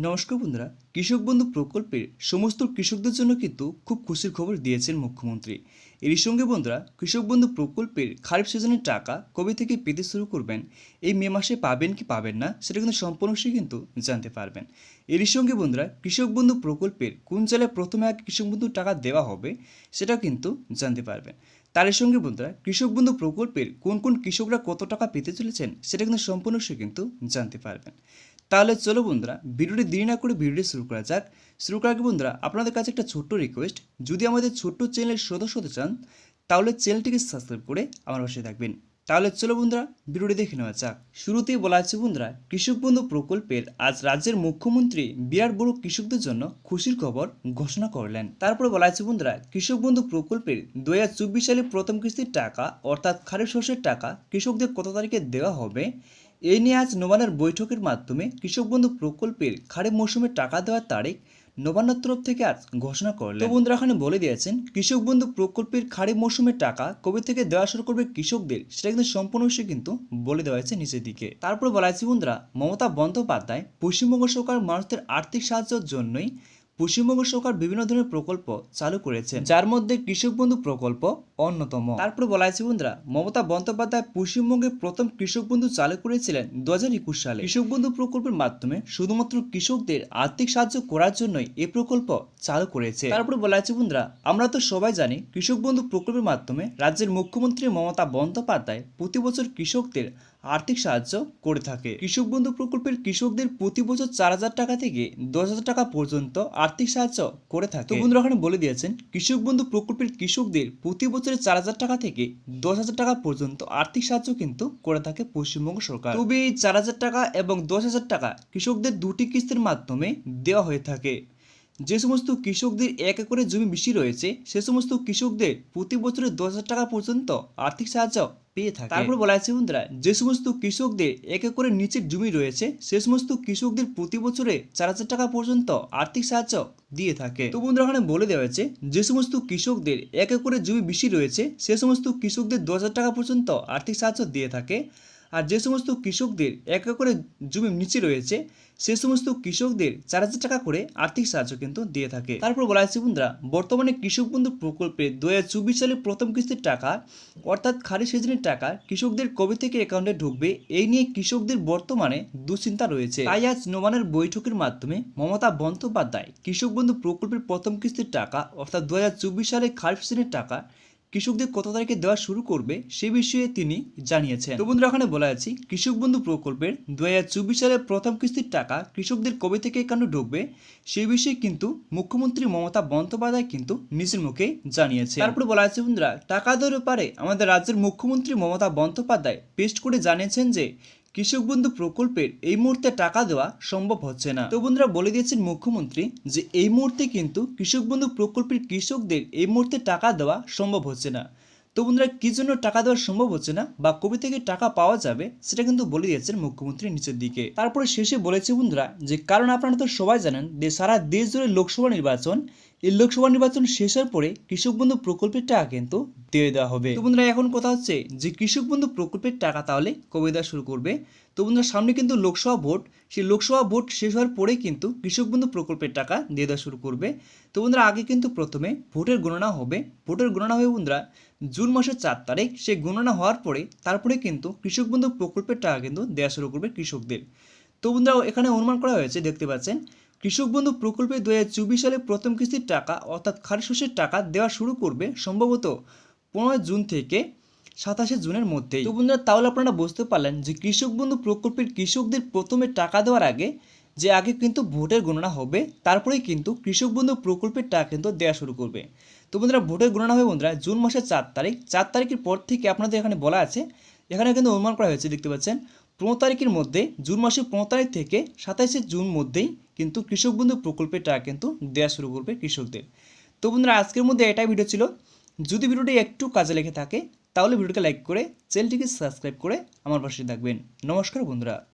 নমস্কার বন্ধুরা, কৃষক বন্ধু প্রকল্পের সমস্ত কৃষকদের জন্য কিন্তু খুব খুশির খবর দিয়েছেন মুখ্যমন্ত্রী। এরই সঙ্গে বন্ধুরা, কৃষক বন্ধু প্রকল্পের খারিফ সিজনের টাকা কবে থেকে পেতে শুরু করবেন, এই মে মাসে পাবেন কি পাবেন না সেটা কিন্তু সম্পূর্ণ কিন্তু জানতে পারবেন। এরই সঙ্গে বন্ধুরা, কৃষক বন্ধু প্রকল্পের কোন জেলায় প্রথমে আগে কৃষক বন্ধু টাকা দেওয়া হবে সেটাও কিন্তু জানতে পারবেন। তার সঙ্গে বন্ধুরা, কৃষক বন্ধু প্রকল্পের কোন কোন কৃষকরা কত টাকা পেতে চলেছেন সেটা কিন্তু সম্পূর্ণ কিন্তু জানতে পারবেন। তাহলে চলো বন্ধুরা, ভিডিওটি দেরি না করে ভিডিওটি শুরু করা যাক। শুরু করার আগে বন্ধুরা, আপনাদের কাছে একটা ছোট্ট রিকোয়েস্ট, যদি আমাদের ছোট্ট চ্যানেলের সদস্য হতে চান তাহলে চ্যানেলটিকে সাবস্ক্রাইব করে আমার পাশে থাকবেন। তাহলে চলো বন্ধুরা, ভিডিওটি দেখে নেওয়া যাক। শুরুতেই বলা আছে বন্ধুরা, কৃষক বন্ধু প্রকল্পের আজ রাজ্যের মুখ্যমন্ত্রী বিরাট বড় কৃষকদের জন্য খুশির খবর ঘোষণা করলেন। তারপরে বলা আছে বন্ধুরা, কৃষক বন্ধু প্রকল্পের 2024 সালে প্রথম কিস্তির টাকা অর্থাৎ খারিফ শস্যের টাকা কৃষকদের কত তারিখে দেওয়া হবে, এই নিয়ে আজ নবান্নের বৈঠকের মাধ্যমে কৃষক বন্ধু প্রকল্পের খারিফ মৌসুমে টাকা দেওয়ার তারিখ নবান্নের তরফ থেকে আজ ঘোষণা করলেন। তো বন্ধুরা এখানে বলে দিয়েছেন কৃষক বন্ধু প্রকল্পের খারিফ মৌসুমের টাকা কবে থেকে দেওয়া শুরু করবে কৃষকদের, সেটা কিন্তু সম্পূর্ণ কিন্তু বলে দেওয়া হয়েছে নিচের দিকে। তারপর বলা হয়েছে বন্ধুরা, মমতা বন্দ্যোপাধ্যায় পশ্চিমবঙ্গ সরকার মানুষদের আর্থিক সাহায্যের জন্যই পশ্চিমবঙ্গ সরকার বিভিন্ন ধরনের প্রকল্প চালু করেছে, যার মধ্যে কৃষক বন্ধু প্রকল্প অন্যতম। তারপরে বলা হয়েছে বন্ধুরা, মমতা বন্দ্যোপাধ্যায় পশ্চিমবঙ্গে প্রথম কৃষক বন্ধু চালু করেছিলেন 2021 সালে। কৃষক বন্ধু প্রকল্পের মাধ্যমে শুধুমাত্র কৃষকদের আর্থিক সাহায্য করার জন্যই এই প্রকল্প চালু করেছে। তারপরে বলা হয়েছে বন্ধুরা, আমরা তো সবাই জানি কৃষক বন্ধু প্রকল্পের মাধ্যমে রাজ্যের মুখ্যমন্ত্রী মমতা বন্দ্যোপাধ্যায় প্রতি বছর কৃষকদের আর্থিক সাহায্য করে থাকে। কৃষক বন্ধু প্রকল্পের কৃষকদের প্রতি বছর 4,000 টাকা থেকে 10,000 টাকা পর্যন্ত আর্থিক সাহায্য করে থাকে। তো বন্ধুরা এখানে বলে দিয়েছেন কৃষক বন্ধু প্রকল্পের কৃষকদের প্রতি বছরে 4,000 টাকা থেকে 10,000 টাকা পর্যন্ত আর্থিক সাহায্য কিন্তু করে থাকে পশ্চিমবঙ্গ সরকার। তবে এই 4,000 টাকা এবং 10,000 টাকা কৃষকদের দুটি কিস্তির মাধ্যমে দেওয়া হয়ে থাকে। যে সমস্ত কৃষকদের এক একরে জমি বেশি রয়েছে সে সমস্ত কৃষকদের প্রতি বছরে 10,000 টাকা পর্যন্ত আর্থিক সাহায্য পেয়ে থাকে। তারপর বলা আছে বন্ধুরা, যে সমস্ত কৃষকদের এক একরের নিচের জমি রয়েছে সে সমস্ত কৃষকদের প্রতি বছরে 4,000 টাকা পর্যন্ত আর্থিক সাহায্য দিয়ে থাকে। তো বন্ধুরা এখানে বলে দেওয়া হয়েছে যে সমস্ত কৃষকদের এক একরের জমি বেশি রয়েছে সে সমস্ত কৃষকদের 10,000 টাকা পর্যন্ত আর্থিক সাহায্য দিয়ে থাকে, আর যে সমস্ত কৃষকদের এক একরে জমি নিচে রয়েছে সে সমস্ত কৃষকদের 4,000 টাকা করে আর্থিক সাহায্য কিন্তু দিয়ে থাকে। তারপর বলা হয়েছে বন্ধুরা, বর্তমানে কৃষক বন্ধু প্রকল্পে 2024 সালে প্রথম কিস্তির টাকা অর্থাৎ খারিফ সিজনের টাকা কৃষকদের কবে থেকে অ্যাকাউন্টে ঢুকবে এই নিয়ে কৃষকদের বর্তমানে দুশ্চিন্তা রয়েছে। তাই আজ নবান্নের বৈঠকের মাধ্যমে মমতা বন্দ্যোপাধ্যায় কৃষক বন্ধু প্রকল্পের প্রথম কিস্তির টাকা অর্থাৎ 2024 সালে খারিফ সিজনের টাকা কৃষকদের কত তারিখে দেওয়া শুরু করবে সে বিষয়ে তিনি জানিয়েছেন। তো বন্ধুরা এখানে বলা আছে কৃষক বন্ধু প্রকল্পের 2024 সালের প্রথম কিস্তির টাকা কৃষকদের কবে থেকে অ্যাকাউন্টে ঢুকবে সেই বিষয়ে কিন্তু মুখ্যমন্ত্রী মমতা বন্দ্যোপাধ্যায় কিন্তু নিজের মুখে জানিয়েছে। তারপরে বলা আছে বন্ধুরা, টাকা দেওয়ার ব্যাপারে আমাদের রাজ্যের মুখ্যমন্ত্রী মমতা বন্দ্যোপাধ্যায় পেস্ট করে জানিয়েছেন যে কৃষক বন্ধু প্রকল্পের এই মুহূর্তে টাকা দেওয়া সম্ভব হচ্ছে না। তো বন্ধুরা বলে দিয়েছেন মুখ্যমন্ত্রী যে এই মুহূর্তে কিন্তু কৃষক বন্ধু প্রকল্পের কৃষকদের এই মুহূর্তে টাকা দেওয়া সম্ভব হচ্ছে না। তো বন্ধুরা কি জন্য টাকা দেওয়া সম্ভব হচ্ছে না বা কবে থেকে টাকা পাওয়া যাবে সেটা কিন্তু বলে দিয়েছেন মুখ্যমন্ত্রী নিচের দিকে। তারপরে শেষে বলেছে বন্ধুরা যে কারণ আপনারা তো সবাই জানেন যে সারা দেশ জুড়ে লোকসভা নির্বাচন, এই লোকসভা নির্বাচন শেষ হওয়ার পরে কৃষক বন্ধু প্রকল্পের টাকা কিন্তু দিয়ে দেওয়া হবে। তো বন্ধুরা এখন কথা হচ্ছে যে কৃষক বন্ধু প্রকল্পের টাকা তাহলে কবে দেওয়া শুরু করবে। তো বন্ধুরা সামনে কিন্তু লোকসভা ভোট, সেই লোকসভা ভোট শেষ হওয়ার পরেই কিন্তু কৃষক বন্ধু প্রকল্পের টাকা দিয়ে দেওয়া শুরু করবে। তো বন্ধুরা আগে কিন্তু প্রথমে ভোটের গণনা হবে, ভোটের গণনা হবে বন্ধুরা জুন মাসের 4 তারিখ। সেই গণনা হওয়ার পরে তারপরে কিন্তু কৃষক বন্ধু প্রকল্পের টাকা কিন্তু দেওয়া শুরু করবে কৃষকদের। তো বন্ধুরা এখানে অনুমান করা হয়েছে, দেখতে পাচ্ছেন কৃষক বন্ধু প্রকল্পে 2024 সালে প্রথম কিস্তির টাকা অর্থাৎ খারিফ শস্যের টাকা দেওয়া শুরু করবে সম্ভবত 15 জুন থেকে 27 জুনের মধ্যেই। তো বন্ধুরা তাহলে আপনারা বুঝতে পারলেন যে কৃষক বন্ধু প্রকল্পের কৃষকদের প্রথমে টাকা দেওয়ার আগে কিন্তু ভোটের গণনা হবে, তারপরেই কিন্তু কৃষক বন্ধু প্রকল্পের টাকা কিন্তু দেওয়া শুরু করবে। তো বন্ধুরা ভোটের গণনা হবে বন্ধুরা জুন মাসের 4 তারিখ। 4 তারিখের পর থেকে আপনাদের এখানে বলা আছে, এখানে কিন্তু অনুমান করা হয়েছে, দেখতে পাচ্ছেন 15 তারিখের মধ্যে, জুন মাসের 15 তারিখ থেকে 27 জুন মধ্যেই কিন্তু কৃষক বন্ধু প্রকল্পের টাকা কিন্তু দেওয়া শুরু করবে কৃষকদের। তো বন্ধুরা আজকের মধ্যে এটাই ভিডিও ছিল। যদি ভিডিওটি একটু কাজে লেগে থাকে তাহলে ভিডিওকে লাইক করে চ্যানেলটিকে সাবস্ক্রাইব করে আমার পাশে থাকবেন। নমস্কার বন্ধুরা।